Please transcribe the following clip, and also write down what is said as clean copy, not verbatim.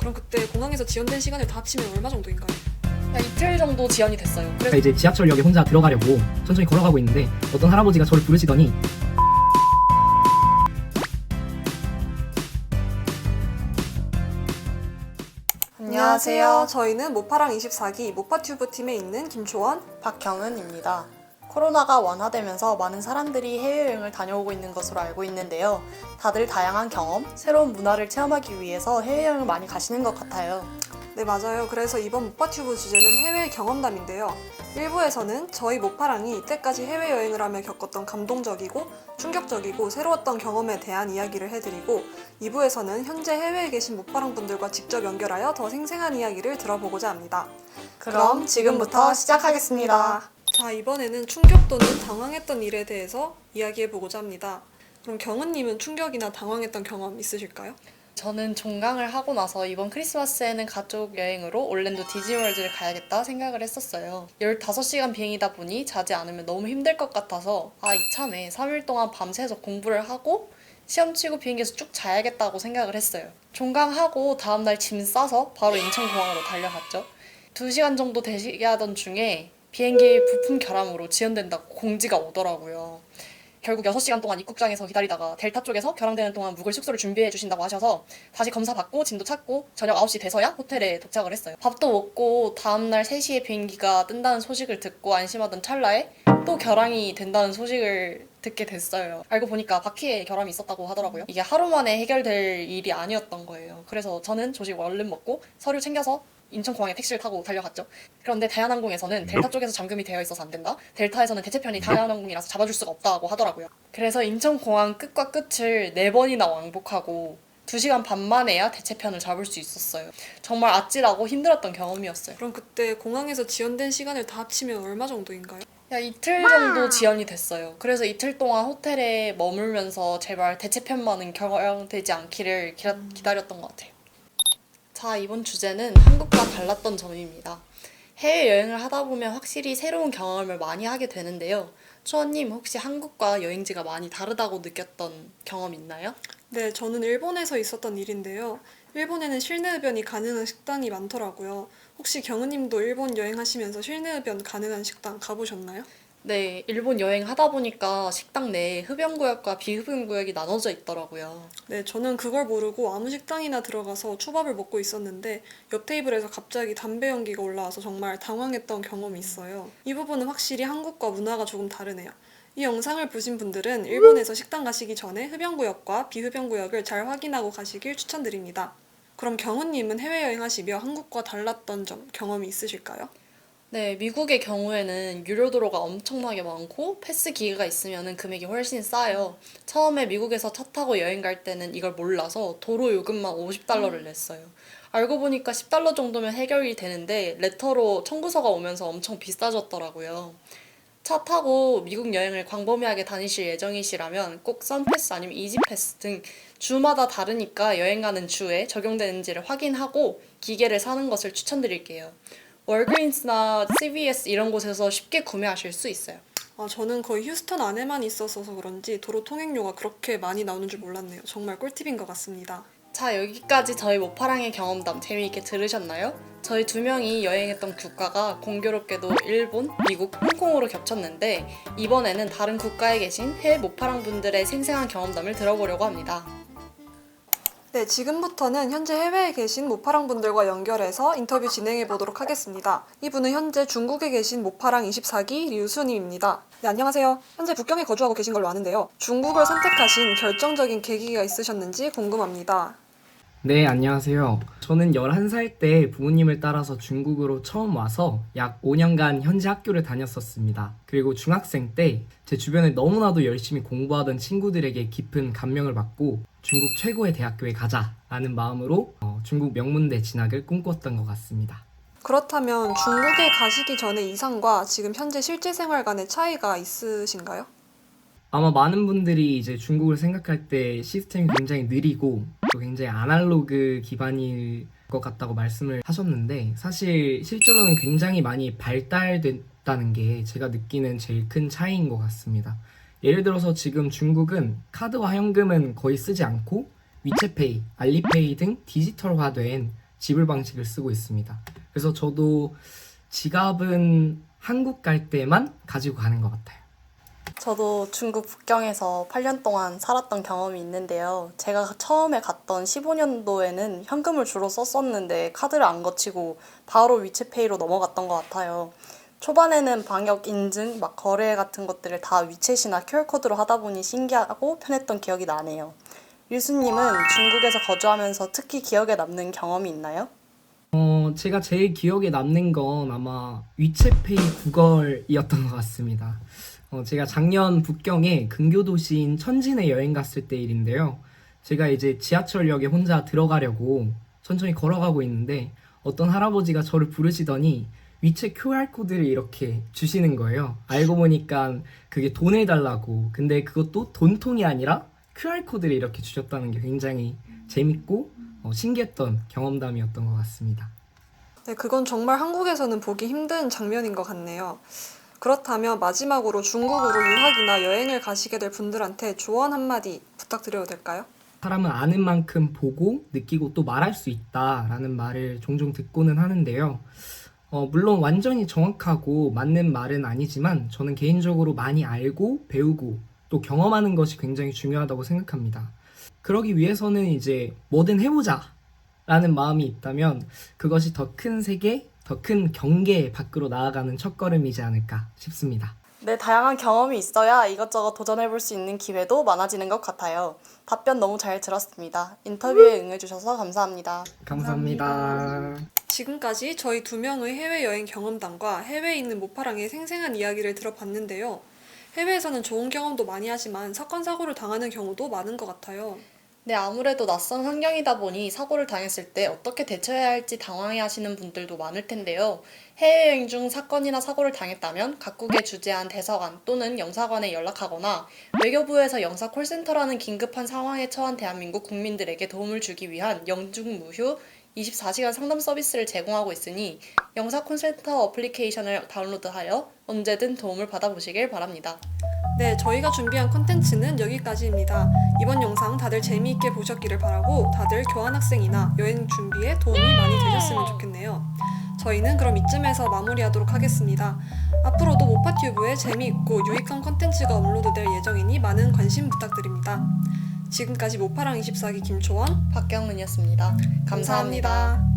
그럼 그때 공항에서 지연된 시간을 다 합치면 얼마 정도인가요? 이틀 정도 지연이 됐어요. 그래서 이제 지하철역에 혼자 들어가려고 천천히 걸어가고 있는데 어떤 할아버지가 저를 부르시더니 안녕하세요. 저희는 모파랑 24기 모파튜브 팀에 있는 김초원, 박경은입니다. 코로나가 완화되면서 많은 사람들이 해외여행을 다녀오고 있는 것으로 알고 있는데요. 다들 다양한 경험, 새로운 문화를 체험하기 위해서 해외여행을 많이 가시는 것 같아요. 네, 맞아요. 그래서 이번 모파튜브 주제는 해외 경험담인데요. 1부에서는 저희 모파랑이 이때까지 해외여행을 하며 겪었던 감동적이고 충격적이고 새로웠던 경험에 대한 이야기를 해드리고 2부에서는 현재 해외에 계신 모파랑 분들과 직접 연결하여 더 생생한 이야기를 들어보고자 합니다. 그럼 지금부터 시작하겠습니다. 자, 이번에는 충격 또는 당황했던 일에 대해서 이야기해보고자 합니다. 그럼 경은님은 충격이나 당황했던 경험 있으실까요? 저는 종강을 하고 나서 이번 크리스마스에는 가족 여행으로 올랜도 디즈니월드를 가야겠다 생각을 했었어요. 15시간 비행이다 보니 자지 않으면 너무 힘들 것 같아서 이참에 3일 동안 밤새서 공부를 하고 시험 치고 비행기에서 쭉 자야겠다고 생각을 했어요. 종강하고 다음날 짐 싸서 바로 인천공항으로 달려갔죠. 2시간 정도 대기하던 중에 비행기 부품 결함으로 지연된다고 공지가 오더라고요. 결국 6시간 동안 입국장에서 기다리다가 델타 쪽에서 결항되는 동안 묵을 숙소를 준비해 주신다고 하셔서 다시 검사받고 짐도 찾고 저녁 9시 돼서야 호텔에 도착을 했어요. 밥도 먹고 다음날 3시에 비행기가 뜬다는 소식을 듣고 안심하던 찰나에 또 결항이 된다는 소식을 듣게 됐어요. 알고 보니까 바퀴에 결함이 있었다고 하더라고요. 이게 하루 만에 해결될 일이 아니었던 거예요. 그래서 저는 조식 얼른 먹고 서류 챙겨서 인천공항에 택시를 타고 달려갔죠. 그런데 대한항공에서는 델타 쪽에서 잠금이 되어 있어서 안 된다. 델타에서는 대체편이 대한항공이라서 잡아줄 수가 없다고 하더라고요. 그래서 인천공항 끝과 끝을 4번이나 왕복하고 2시간 반 만에야 대체편을 잡을 수 있었어요. 정말 아찔하고 힘들었던 경험이었어요. 그럼 그때 공항에서 지연된 시간을 다 합치면 얼마 정도인가요? 이틀 정도 지연이 됐어요. 그래서 이틀 동안 호텔에 머물면서 제발 대체편만은 결항되지 않기를 기다렸던 것 같아요. 자, 이번 주제는 한국과 달랐던 점입니다. 해외여행을 하다 보면 확실히 새로운 경험을 많이 하게 되는데요. 초원님, 혹시 한국과 여행지가 많이 다르다고 느꼈던 경험 있나요? 네, 저는 일본에서 있었던 일인데요. 일본에는 실내 흡연이 가능한 식당이 많더라고요. 혹시 경은님도 일본 여행하시면서 실내 흡연 가능한 식당 가보셨나요? 네, 일본 여행하다 보니까 식당 내에 흡연구역과 비흡연구역이 나눠져 있더라고요. 네, 저는 그걸 모르고 아무 식당이나 들어가서 초밥을 먹고 있었는데 옆 테이블에서 갑자기 담배 연기가 올라와서 정말 당황했던 경험이 있어요. 이 부분은 확실히 한국과 문화가 조금 다르네요. 이 영상을 보신 분들은 일본에서 식당 가시기 전에 흡연구역과 비흡연구역을 잘 확인하고 가시길 추천드립니다. 그럼 경은님은 해외여행 하시며 한국과 달랐던 점 경험이 있으실까요? 네, 미국의 경우에는 유료 도로가 엄청나게 많고 패스 기계가 있으면 금액이 훨씬 싸요. 처음에 미국에서 차 타고 여행 갈 때는 이걸 몰라서 도로 요금만 $50를 냈어요. 알고 보니까 $10 정도면 해결이 되는데 레터로 청구서가 오면서 엄청 비싸졌더라고요. 차 타고 미국 여행을 광범위하게 다니실 예정이시라면 꼭 선패스 아니면 이지패스 등 주마다 다르니까 여행 가는 주에 적용되는지를 확인하고 기계를 사는 것을 추천드릴게요. 월그린스나 CVS 이런 곳에서 쉽게 구매하실 수 있어요. 저는 거의 휴스턴 안에만 있었어서 그런지 도로 통행료가 그렇게 많이 나오는 줄 몰랐네요. 정말 꿀팁인 것 같습니다. 자, 여기까지 저희 모파랑의 경험담 재미있게 들으셨나요? 저희 2명이 여행했던 국가가 공교롭게도 일본, 미국, 홍콩으로 겹쳤는데 이번에는 다른 국가에 계신 해외 모파랑 분들의 생생한 경험담을 들어보려고 합니다. 네, 지금부터는 현재 해외에 계신 모파랑 분들과 연결해서 인터뷰 진행해 보도록 하겠습니다. 이분은 현재 중국에 계신 모파랑 24기 류수님입니다. 네, 안녕하세요. 현재 북경에 거주하고 계신 걸로 아는데요. 중국을 선택하신 결정적인 계기가 있으셨는지 궁금합니다. 네, 안녕하세요. 저는 11살 때 부모님을 따라서 중국으로 처음 와서 약 5년간 현지 학교를 다녔었습니다. 그리고 중학생 때 제 주변에 너무나도 열심히 공부하던 친구들에게 깊은 감명을 받고 중국 최고의 대학교에 가자라는 마음으로 중국 명문대 진학을 꿈꿨던 것 같습니다. 그렇다면 중국에 가시기 전의 이상과 지금 현재 실제 생활 간의 차이가 있으신가요? 아마 많은 분들이 이제 중국을 생각할 때 시스템이 굉장히 느리고 또 굉장히 아날로그 기반일 것 같다고 말씀을 하셨는데 사실 실제로는 굉장히 많이 발달됐다는 게 제가 느끼는 제일 큰 차이인 것 같습니다. 예를 들어서 지금 중국은 카드와 현금은 거의 쓰지 않고 위챗페이, 알리페이 등 디지털화된 지불 방식을 쓰고 있습니다. 그래서 저도 지갑은 한국 갈 때만 가지고 가는 것 같아요. 저도 중국 북경에서 8년 동안 살았던 경험이 있는데요. 제가 처음에 갔던 15년도에는 현금을 주로 썼었는데 카드를 안 거치고 바로 위챗페이로 넘어갔던 것 같아요. 초반에는 방역 인증, 막 거래 같은 것들을 다 위챗이나 QR코드로 하다 보니 신기하고 편했던 기억이 나네요. 류수님은 중국에서 거주하면서 특히 기억에 남는 경험이 있나요? 제가 제일 기억에 남는 건 아마 위챗페이 구걸이었던 것 같습니다. 제가 작년 북경에 근교 도시인 천진에 여행 갔을 때 일인데요. 제가 이제 지하철역에 혼자 들어가려고 천천히 걸어가고 있는데 어떤 할아버지가 저를 부르시더니 위챗 QR코드를 이렇게 주시는 거예요. 알고 보니까 그게 돈을 달라고. 근데 그것도 돈통이 아니라 QR코드를 이렇게 주셨다는 게 굉장히 재밌고 신기했던 경험담이었던 것 같습니다. 네, 그건 정말 한국에서는 보기 힘든 장면인 것 같네요. 그렇다면 마지막으로 중국으로 유학이나 여행을 가시게 될 분들한테 조언 한마디 부탁드려도 될까요? 사람은 아는 만큼 보고 느끼고 또 말할 수 있다라는 말을 종종 듣고는 하는데요. 물론 완전히 정확하고 맞는 말은 아니지만 저는 개인적으로 많이 알고 배우고 또 경험하는 것이 굉장히 중요하다고 생각합니다. 그러기 위해서는 이제 뭐든 해보자 라는 마음이 있다면 그것이 더 큰 세계, 더 큰 경계 밖으로 나아가는 첫걸음이지 않을까 싶습니다. 네, 다양한 경험이 있어야 이것저것 도전해볼 수 있는 기회도 많아지는 것 같아요. 답변 너무 잘 들었습니다. 인터뷰에 응해주셔서 감사합니다. 감사합니다. 지금까지 저희 두 명의 해외여행 경험담과 해외에 있는 모파랑의 생생한 이야기를 들어봤는데요. 해외에서는 좋은 경험도 많이 하지만 사건, 사고를 당하는 경우도 많은 것 같아요. 네, 아무래도 낯선 환경이다 보니 사고를 당했을 때 어떻게 대처해야 할지 당황해 하시는 분들도 많을 텐데요. 해외여행 중 사건이나 사고를 당했다면 각국에 주재한 대사관 또는 영사관에 연락하거나 외교부에서 영사 콜센터라는 긴급한 상황에 처한 대한민국 국민들에게 도움을 주기 위한 영중무휴 24시간 상담 서비스를 제공하고 있으니 영사 콜센터 어플리케이션을 다운로드하여 언제든 도움을 받아보시길 바랍니다. 네, 저희가 준비한 콘텐츠는 여기까지입니다. 이번 영상 다들 재미있게 보셨기를 바라고 다들 교환학생이나 여행 준비에 도움이 많이 되셨으면 좋겠네요. 저희는 그럼 이쯤에서 마무리하도록 하겠습니다. 앞으로도 모파튜브에 재미있고 유익한 콘텐츠가 업로드될 예정이니 많은 관심 부탁드립니다. 지금까지 모파랑 24기 김초원, 박경은이었습니다. 감사합니다.